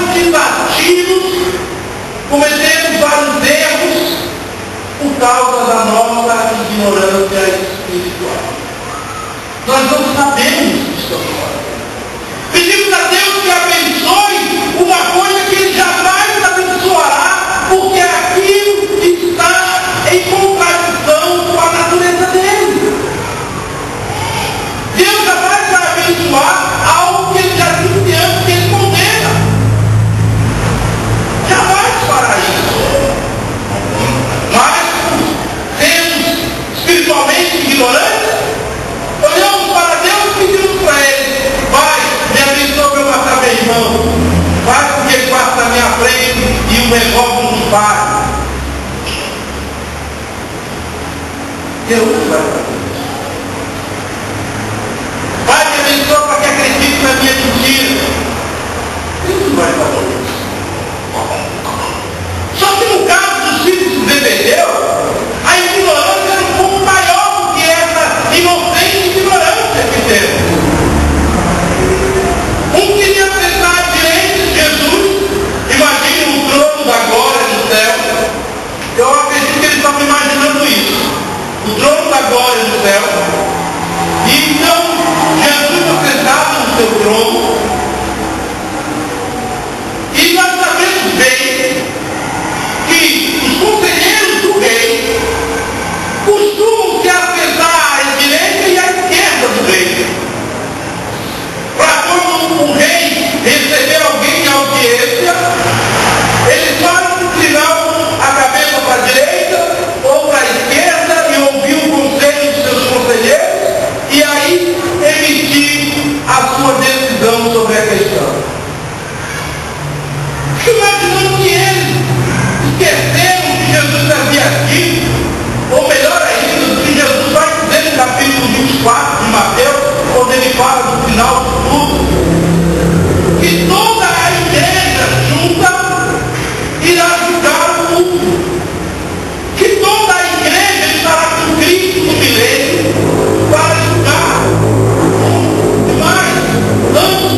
vários desafios, cometemos vários erros por causa da nossa ignorância espiritual. Nós não sabemos o que estamos fazendo. Pedimos a Deus que abençoe uma coisa que Ele jamais abençoará, porque aquilo está em contradição com a natureza dele. Deus jamais vai abençoar algo que Ele já disse antes que Ele condena. Jamais fará isso. Mas, sendo espiritualmente ignorantes, olhamos para Deus e pedimos para Ele: Pai, me abençoa para eu matar meu irmão. Faz com que ele passe na minha frente e o revólver não dispare. Deus não vai fazer isso. Pai, me abençoa para que acredite na minha mentira. Deus não vai fazer isso. Só que no caso dos filhos de Zebedeu, a ignorância era um pouco maior do que essa inocente ignorância que temos. Um queria sentar à direita de Jesus, imagine um trono da glória no céu. Eu acredito que eles estavam imaginando isso. O trono da glória no céu. E então, Jesus sentado no seu trono. E nós sabemos bem que os conselheiros do rei costumam se assentar à direita e à esquerda do rei. Para quando o rei receber alguém em audiência, ele faz um sinal a cabeça para a direita ou para a esquerda e ouvir o conselho dos seus conselheiros e aí emitir a sua decisão sobre a questão. Imaginando que eles esqueceram que Jesus havia dito, ou melhor ainda, do que Jesus vai dizer no capítulo 24 de Mateus, quando ele fala no final de tudo, que toda a igreja junta irá julgar o mundo, que toda a igreja estará com Cristo no milênio para julgar o mundo. E mais, antes,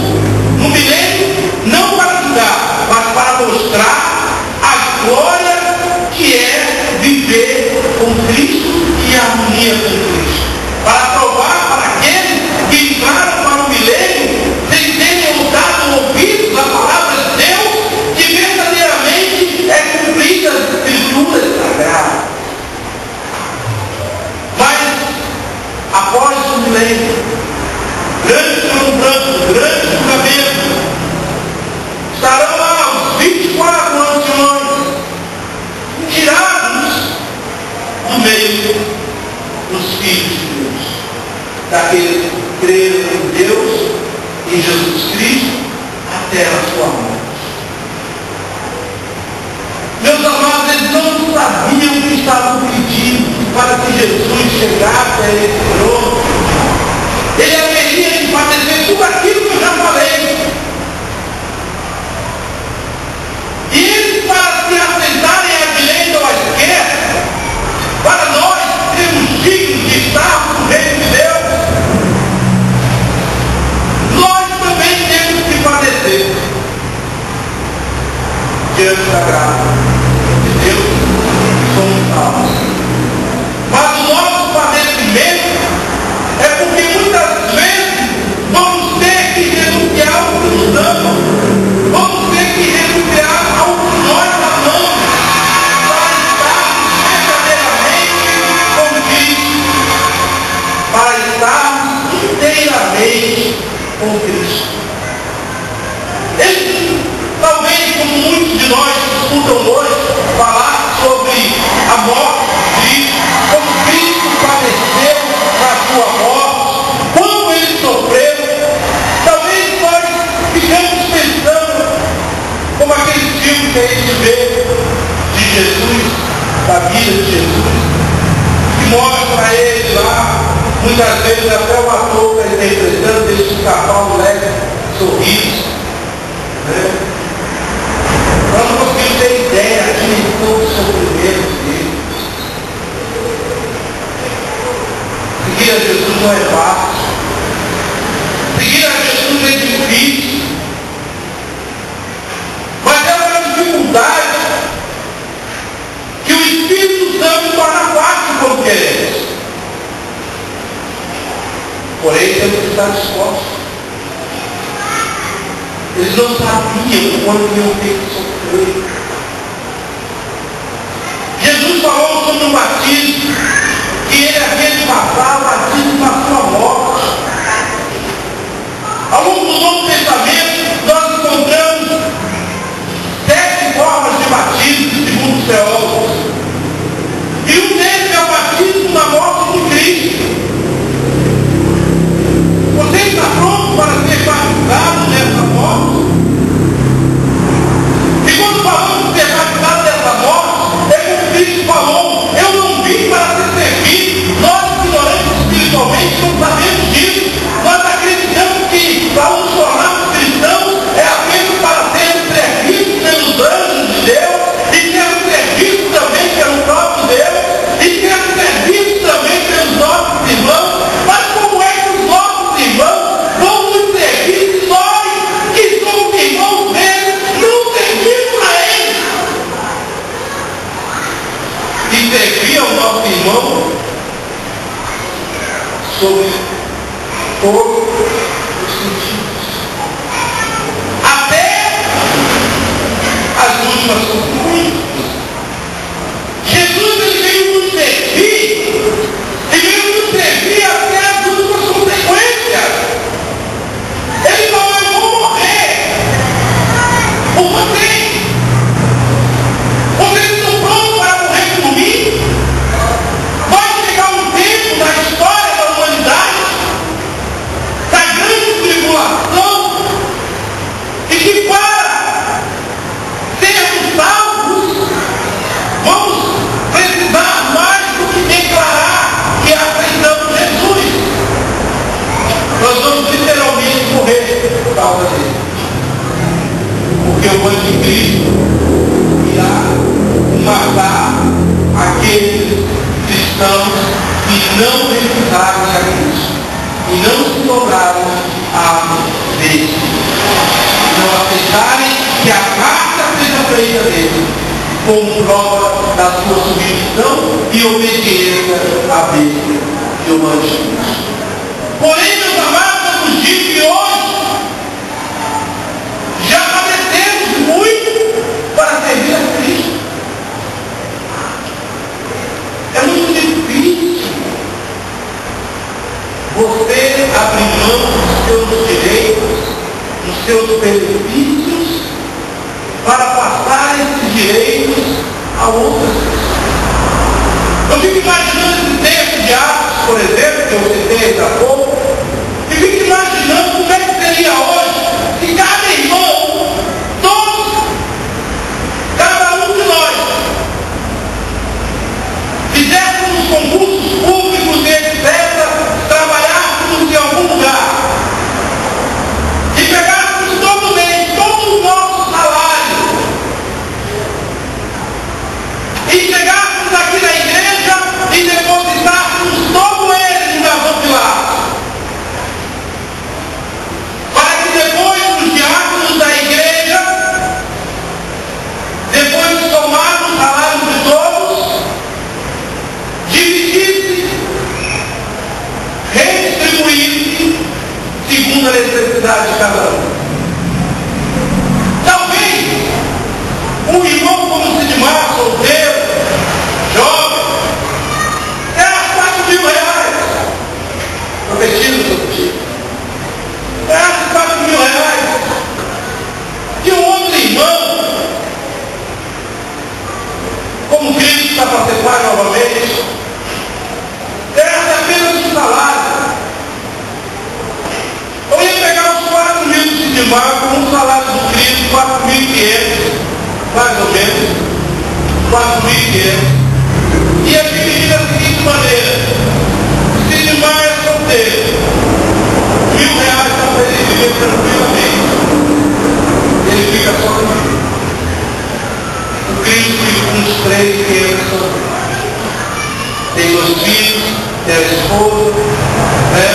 no milênio, não para julgar, mas para mostrar a glória que é viver com Cristo e a harmonia com Cristo. Para provar para aqueles que entraram para o milênio sem terem dado ouvidos à palavra de Deus, que verdadeiramente é cumprida as Escrituras sagradas. Mas, após o milênio, grande trono branco, grande julgamento, estarão lá os 24 anciões, tirados do meio dos filhos de Deus, daqueles que creram em Deus, em Jesus Cristo, até a sua morte. Meus amados, eles não sabiam o que estavam pedindo para que Jesus chegasse a esse trono. Ele haveria de padecer tudo aquilo que eu já falei. E eles, para se assentarem à direita ou à esquerda, para nós sermos dignos de estar com o reino de Deus, nós também temos que padecer diante da graça de Deus, somos salvos. Mas o nosso padecimento é porque muitas vezes vamos ter que renunciar ao que nos ama, vamos ter que renunciar ao que nós amamos para estarmos inteiramente com Cristo. Eles, talvez como muitos de nós escutam hoje falar sobre a morte de Cristo, como Cristo padeceu na sua morte, como ele sofreu, talvez nós ficamos pensando como aquele filme que a gente vê de Jesus, da vida de Jesus, que mostra ele lá, muitas vezes até o ator está interpretando, deixa escapar um leve sorriso. Né? Nós não conseguimos ter ideia da dimensão do sofrimento dele. Seguir a Jesus não é fácil. Seguir a Jesus é difícil. Porém, temos que estar dispostos. Eles não sabiam quando iam ter que sofrer. Jesus falou sobre um batismo, que ele havia de passar o batismo na sua morte. Ao longo do Novo Testamento, nós encontramos 7 formas de batismo, segundo os teólogos. E um deles é o batismo na morte de Cristo. Você está pronto para ser batizado nessa morte? E quando falamos de ser batizado nessa morte, é como Cristo falou: eu não vim para ser servido. Nós, ignorantes espiritualmente, não sabemos disso. Nós acreditamos que para nos tornarmos cristãos é apenas para sermos servidos pelos anjos de Deus, e sermos servidos também pelo próprio Deus, e sermos servidos também pelos nossos irmãos. Mas como é que os nossos irmãos vão nos servir se nós, que somos irmãos deles, não servimos a eles? E servir ao nosso irmão sobre todos os sentidos, até as últimas consequências. Jesus, ele veio nos servir, e veio nos servir até as últimas consequências. Ele falou: eu vou morrer por vocês. Vocês estão prontos para morrer por mim? Vai chegar um tempo na história da humanidade, da grande tribulação, e que para sermos salvos, vamos precisar mais do que declarar que aceitamos Jesus. Nós vamos literalmente morrer por causa dele. Porque o anticristo irá matar aqueles cristãos que não recusaram a Cristo e não se dobraram a dele, não aceitarem que a carta seja feita dele como prova da sua submissão e obediência à besta e ao anticristo. Porém, meus amados, nos dias de hoje já padecemos muito para servir a Cristo. É muito difícil você abrir mão dos seus direitos, dos seus benefícios, para passar esses direitos a outras pessoas. Eu fico imaginando esse texto de Atos, por exemplo, que eu citei há pouco, e fico imaginando como é que seria hoje se cada irmão, todos, cada um de nós, fizéssemos concursos públicos e etc., trabalhássemos em algum lugar, e pegássemos todo mês, todo o nosso salário, e chegássemos aqui na igreja e depositássemos todo ele no gasofilaço, para que depois os diáconos da igreja, depois de somar o salário de todos, dividisse, redistribuísse segundo a necessidade de cada um. Talvez um irmão como Sidmar, solteiro, jovem, R$ 4.000. Prometido, prometido. R$ 4.000. E um outro irmão, como Cristo está para ser pago novamente, era apenas um salário. Eu ia pegar os 4.000 de Sidmar com um salário do Cristo, 4.500, mais ou menos, 4.500. E ia dividir da seguinte maneira: Sidmar é solteiro, R$ 1.000 dá para ele viver tranquilamente. Ele fica sozinho. O Cristo fica com uns 3.500 sozinhos. Tem 2 filhos, tem a esposa, né?